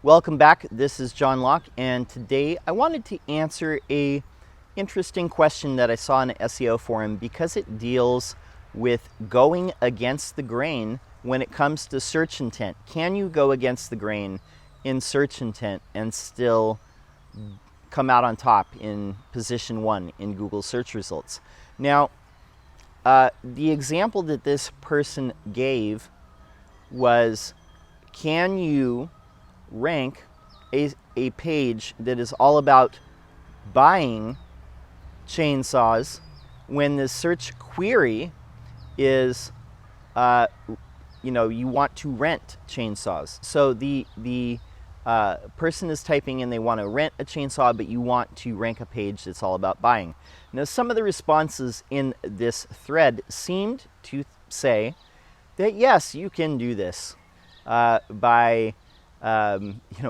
Welcome back. This is John Locke, and today I wanted to answer a interesting question that I saw in an SEO forum because it deals with going against the grain when it comes to search intent. Can you go against the grain in search intent and still come out on top in position 1 in Google search results? Now, the example that this person gave was, can you rank a page that is all about buying chainsaws when the search query is you want to rent chainsaws? So the person is typing in they want to rent a chainsaw, but you want to rank a page that's all about buying. Now, some of the responses in this thread seemed to say that yes, you can do this by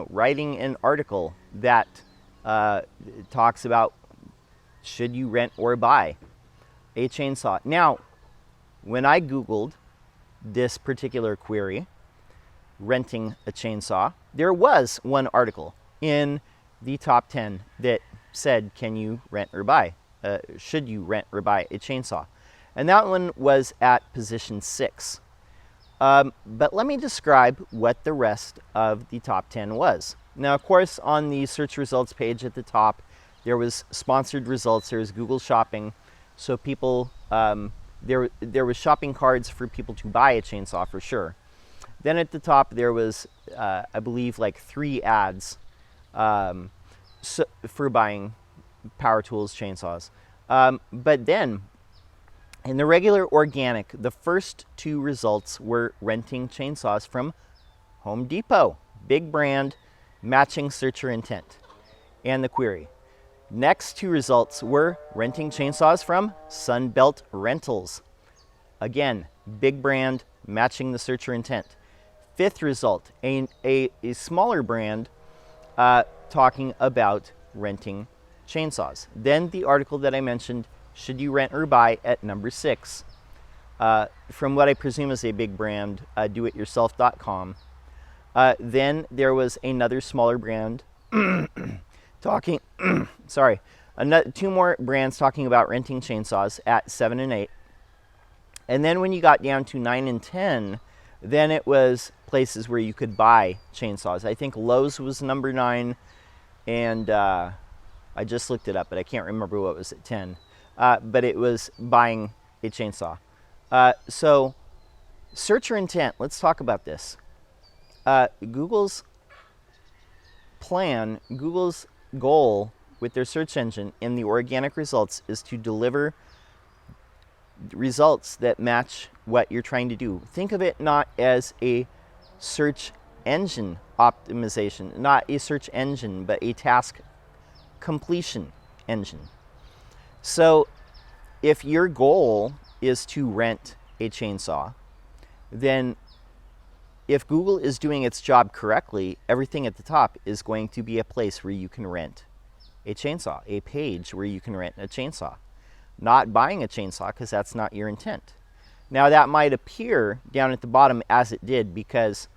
writing an article that talks about should you rent or buy a chainsaw. Now, when I Googled this particular query, renting a chainsaw, there was one article in the top 10 that said, can you rent or buy? Should you rent or buy a chainsaw? And that one was at position 6. But let me describe what the rest of the top 10 was. Now, of course, on the search results page at the top, there was sponsored results. There was Google Shopping. So people, there was shopping cards for people to buy a chainsaw for sure. Then at the top, there was, I believe, like 3 ads for buying power tools, chainsaws. But then, in the regular organic, the first 2 results were renting chainsaws from Home Depot, big brand, matching searcher intent, and the query. Next 2 results were renting chainsaws from Sunbelt Rentals. Again, big brand, matching the searcher intent. 5th result, a smaller brand talking about renting chainsaws. Then the article that I mentioned, should you rent or buy, at number 6, from what I presume is a big brand, doityourself.com. Then there was another smaller brand talking, 2 more brands talking about renting chainsaws at 7 and 8. And then when you got down to 9 and 10, then it was places where you could buy chainsaws. I think Lowe's was number 9, and I just looked it up, but I can't remember what was at 10. But it was buying a chainsaw. So searcher intent, let's talk about this. Google's plan, Google's goal with their search engine in the organic results is to deliver results that match what you're trying to do. Think of it not as a search engine optimization, not a search engine, but a task completion engine. So if your goal is to rent a chainsaw, then if Google is doing its job correctly, everything at the top is going to be a place where you can rent a chainsaw, a page where you can rent a chainsaw. Not buying a chainsaw, because that's not your intent. Now, that might appear down at the bottom as it did because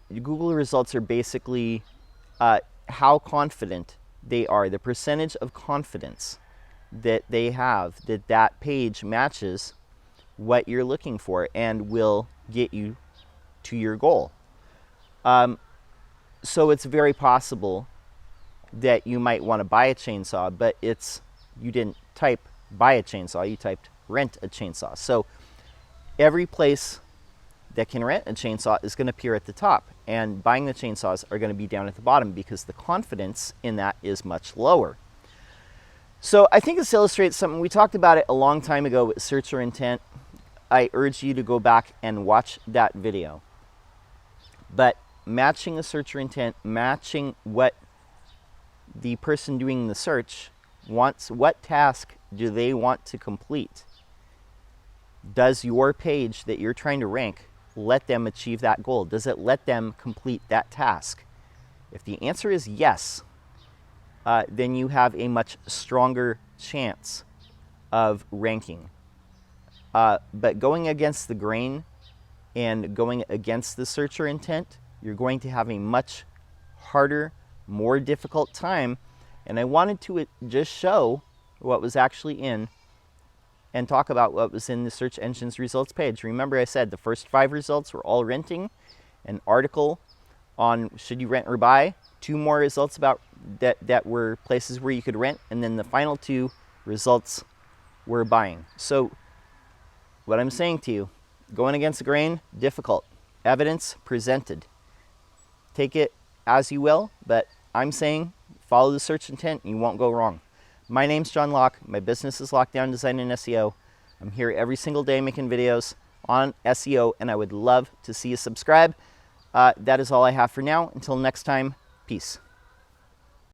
Google results are basically how confident they are, the percentage of confidence that they have that that page matches what you're looking for and will get you to your goal. So it's very possible that you might want to buy a chainsaw, but you didn't type buy a chainsaw, you typed rent a chainsaw. So every place that can rent a chainsaw is going to appear at the top, and buying the chainsaws are going to be down at the bottom because the confidence in that is much lower. So I think this illustrates something. We talked about it a long time ago with searcher intent. I urge you to go back and watch that video. But matching a searcher intent, matching what the person doing the search wants, what task do they want to complete? Does your page that you're trying to rank let them achieve that goal? Does it let them complete that task? If the answer is yes, then you have a much stronger chance of ranking. But going against the grain and going against the searcher intent you're going to have a much harder, more difficult time. And I wanted to just show what was actually in and talk about what was in the search engine's results page. Remember I said the first 5 results were all renting, an article on should you rent or buy, 2 more results about that were places where you could rent, and then the final 2 results were buying. So what I'm saying to you, going against the grain, difficult. Evidence presented. Take it as you will, but I'm saying follow the search intent and you won't go wrong. My name's John Locke. My business is Lockdown Design and SEO. I'm here every single day making videos on SEO, and I would love to see you subscribe. That is all I have for now. Until next time, peace.